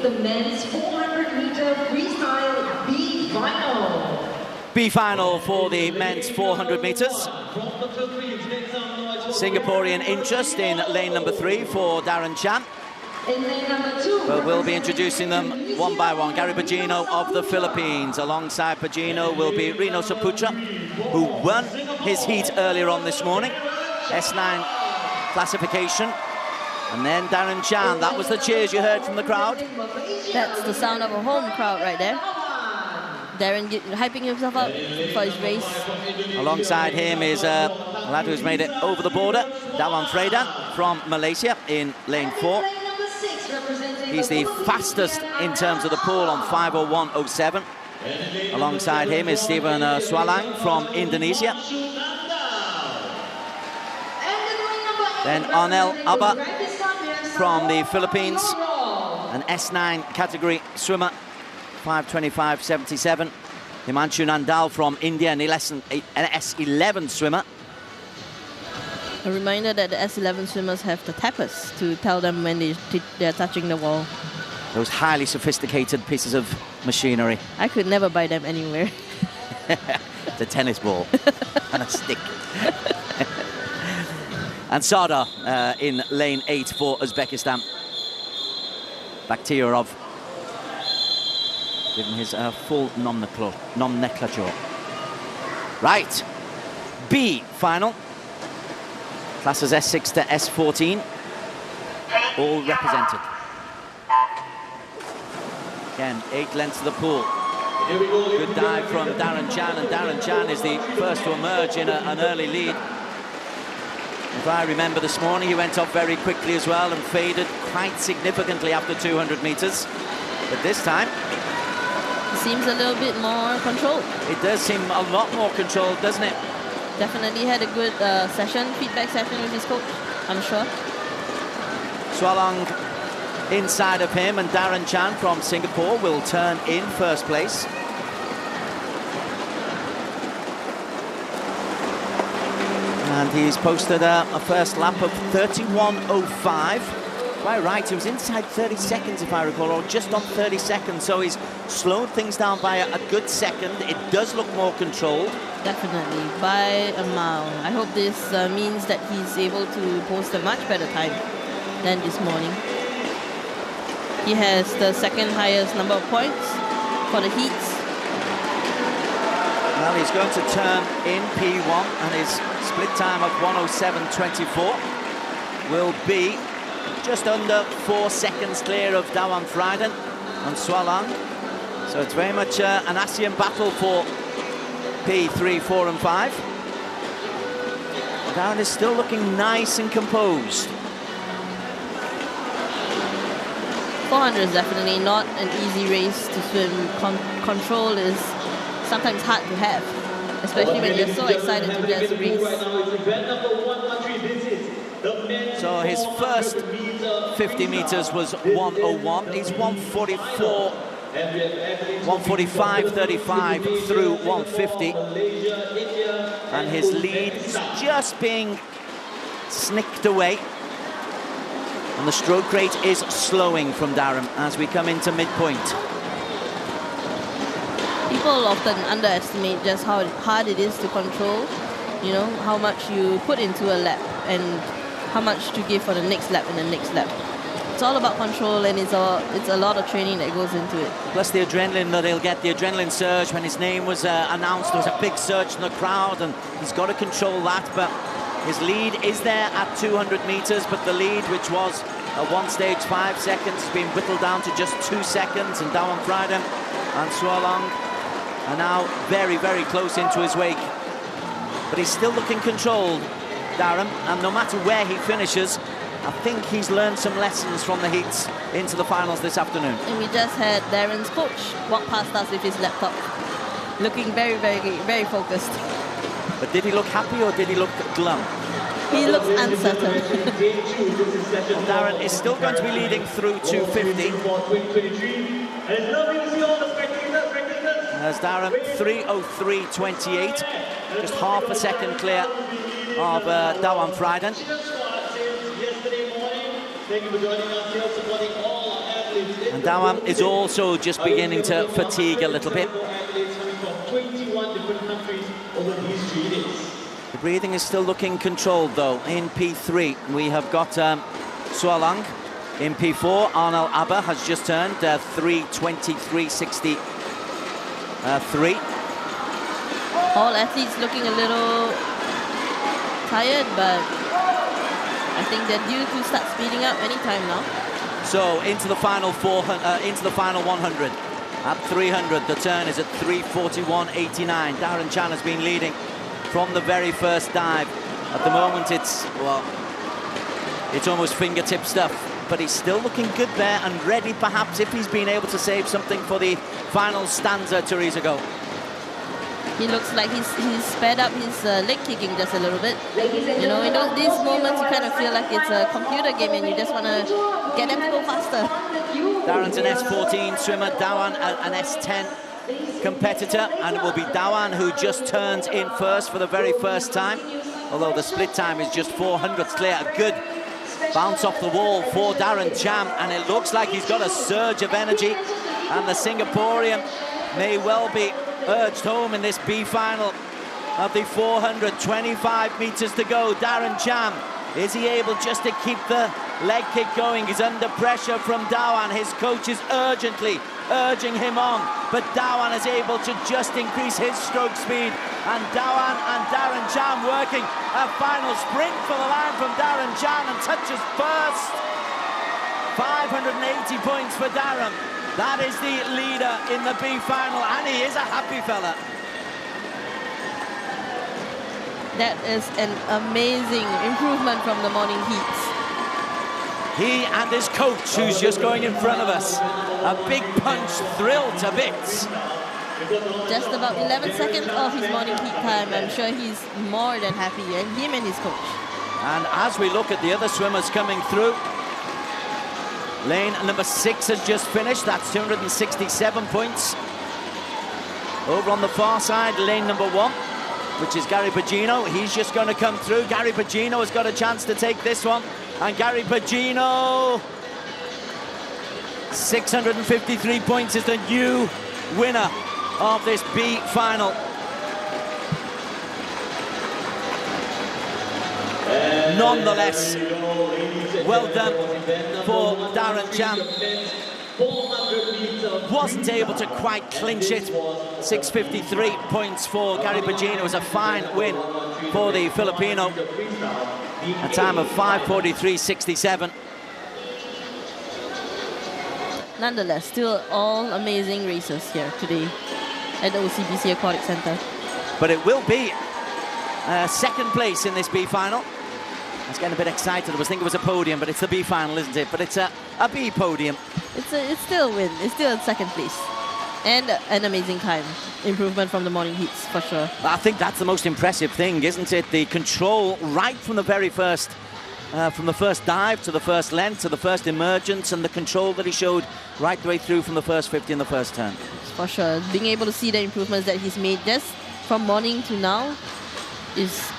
the men's 400-meter freestyle B final. B final for the men's 400 meters. Singaporean interest in lane number 3 for Darren Chan. In lane number 2, but we'll be introducing them one by one. Gary Bejino of the Philippines. Alongside Bejino will be Rino Saputra, who won his heat earlier on this morning. S9 classification. And then Darren Chan. That was the cheers you heard from the crowd. That's the sound of a home crowd right there. Darren hyping himself up for his race. Alongside him is a lad who's made it over the border, Dawan Fredan from Malaysia in lane 4. He's the fastest in terms of the pool on 5:01.07. Alongside him is Steven Swalang from Indonesia. Then Arnel Abba from the Philippines, an S9 category swimmer, 5:25.77. Himanshu Nandal from India, an S11 swimmer. A reminder that the S11 swimmers have the tappers to tell them when they're touching the wall. Those highly sophisticated pieces of machinery. I could never buy them anywhere. The tennis ball and a stick. And Sardar in lane 8 for Uzbekistan. Bakhtiarov giving his full nomenclature. Right, B final. Classes S6 to S14, all represented. Again, 8 lengths of the pool. Good dive from Darren Chan, and Darren Chan is the first to emerge in an early lead. If I remember this morning, he went off very quickly as well and faded quite significantly after 200 meters. But this time, it seems a little bit more controlled. It does seem a lot more controlled, doesn't it? Definitely had a good feedback session with his coach, I'm sure. Swalang inside of him, and Darren Chan from Singapore will turn in first place. And he's posted a first lap of 31.05. Quite right, he was inside 30 seconds if I recall, or just on 30 seconds, so he's slowed things down by a good second. It does look more controlled. Definitely, by a mile. I hope this means that he's able to post a much better time than this morning. He has the second highest number of points for the heats. Well, he's going to turn in P1, and his split time of 1:07.24 will be just under 4 seconds clear of Dawan Fredan and Swalang. So it's very much an ASEAN battle for P3, 4 and 5. Darren is still looking nice and composed. 400 is definitely not an easy race to swim. Control is sometimes hard to have, especially when you're so excited to just race. So his first 50 meters was 1:01. He's 1:45.35 through 1:50. And his lead is just being snicked away. And the stroke rate is slowing from Darren as we come into midpoint. People often underestimate just how hard it is to control, you know, how much you put into a lap and how much to give for the next lap and the next lap. It's all about control, and it's a lot of training that goes into it. Plus the adrenaline that he'll get, the adrenaline surge. When his name was announced, there was a big surge in the crowd, and he's got to control that. But his lead is there at 200 meters, but the lead, which was at one stage 5 seconds, has been whittled down to just 2 seconds, and Dawan Fredan and Swalang are now very, very close into his wake. But he's still looking controlled, Darren, and no matter where he finishes, I think he's learned some lessons from the heats into the finals this afternoon. And we just had Darren's coach walk past us with his laptop, looking very, very, very focused. But did he look happy or did he look glum? He looks uncertain. Well, Darren is still going to be leading through 250. As Darren, 3:03.28, just half a second clear of Dawan Fredan. Thank you for joining us here, supporting all our athletes. And Darren is also just beginning to fatigue a little bit. The breathing is still looking controlled though. In P3 we have got Sualang. In P4 Arnel Abba has just turned 3:23.63. All athletes looking a little tired, but I think they're due to start speeding up anytime now. So into the final 100. At 300, the turn is at 3:41.89. Darren Chan has been leading from the very first dive. At the moment, it's almost fingertip stuff, but he's still looking good there and ready, perhaps, if he's been able to save something for the final stanza, Teresa Go. He looks like he's sped up his leg kicking just a little bit. You know, in these moments, you kind of feel like it's a computer game and you just want to get them to go faster. Darren's an S14 swimmer, Dawan an S10 competitor, and it will be Dawan who just turns in first for the very first time, although the split time is just 400ths clear. A good bounce off the wall for Darren Chan, and it looks like he's got a surge of energy, and the Singaporean may well be urged home in this B final of the 400. 25 meters to go. Darren Chan, is he able just to keep the leg kick going? He's under pressure from Dawan. His coach is urgently urging him on, but Dawan is able to just increase his stroke speed, and Dawan and Darren Chan working a final sprint for the line from Darren Chan, and touches first. 580 points for Darren. That is the leader in the B final, and he is a happy fella. That is an amazing improvement from the morning heats. He and his coach, who's just going in front of us, a big punch, thrilled to bits. Just about 11 seconds off his morning heat time. I'm sure he's more than happy, and him and his coach. And as we look at the other swimmers coming through, lane number 6 has just finished. That's 267 points. Over on the far side, lane number 1, which is Gary Bejino. He's just going to come through. Gary Bejino has got a chance to take this one. And Gary Bejino, 653 points, is the new winner of this B final. Nonetheless, well done for Darren Chan. Wasn't able to quite clinch it. 653 points for Gary Bejino. It was a fine win for the Filipino. A time of 5:43.67. Nonetheless, still all amazing races here today at the OCBC Aquatic Centre. But it will be second place in this B final. I was getting a bit excited. I was thinking it was a podium, but it's the B final, isn't it? But it's a B podium. It's still a win. It's still second place. And an amazing time. Improvement from the morning heats, for sure. I think that's the most impressive thing, isn't it? The control right from the very first, from the first dive to the first length to the first emergence, and the control that he showed right the way through from the first 50 in the first turn. For sure. Being able to see the improvements that he's made just from morning to now is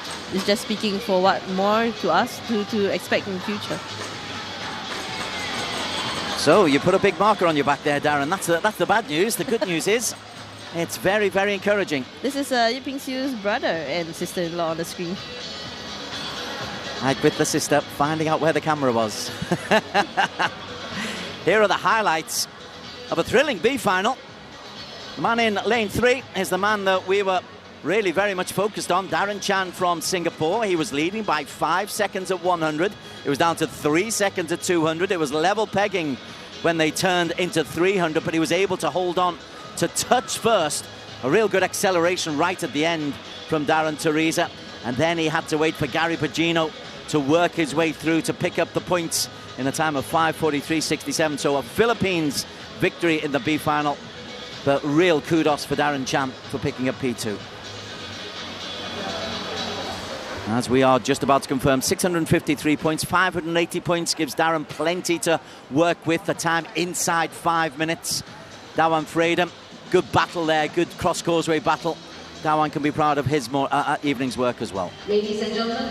just speaking for what more to us to expect in the future. So you put a big marker on your back there, Darren. That's the bad news. The good news is it's very, very encouraging. This is Yiping Siu's brother and sister-in-law on the screen. Right with the sister, finding out where the camera was. Here are the highlights of a thrilling B final. The man in lane 3 is the man that we were really very much focused on, Darren Chan from Singapore. He was leading by 5 seconds at 100. It was down to 3 seconds at 200. It was level pegging when they turned into 300, but he was able to hold on to touch first. A real good acceleration right at the end from Darren Teresa. And then he had to wait for Gary Bejino to work his way through to pick up the points in a time of 5:43.67. So a Philippines victory in the B final. But real kudos for Darren Chan for picking up P2. As we are just about to confirm, 653 points, 580 points gives Darren plenty to work with. The time inside 5 minutes. Dawan Freedom, good battle there, good cross-causeway battle. Dawan can be proud of his evening's work as well. Ladies and gentlemen.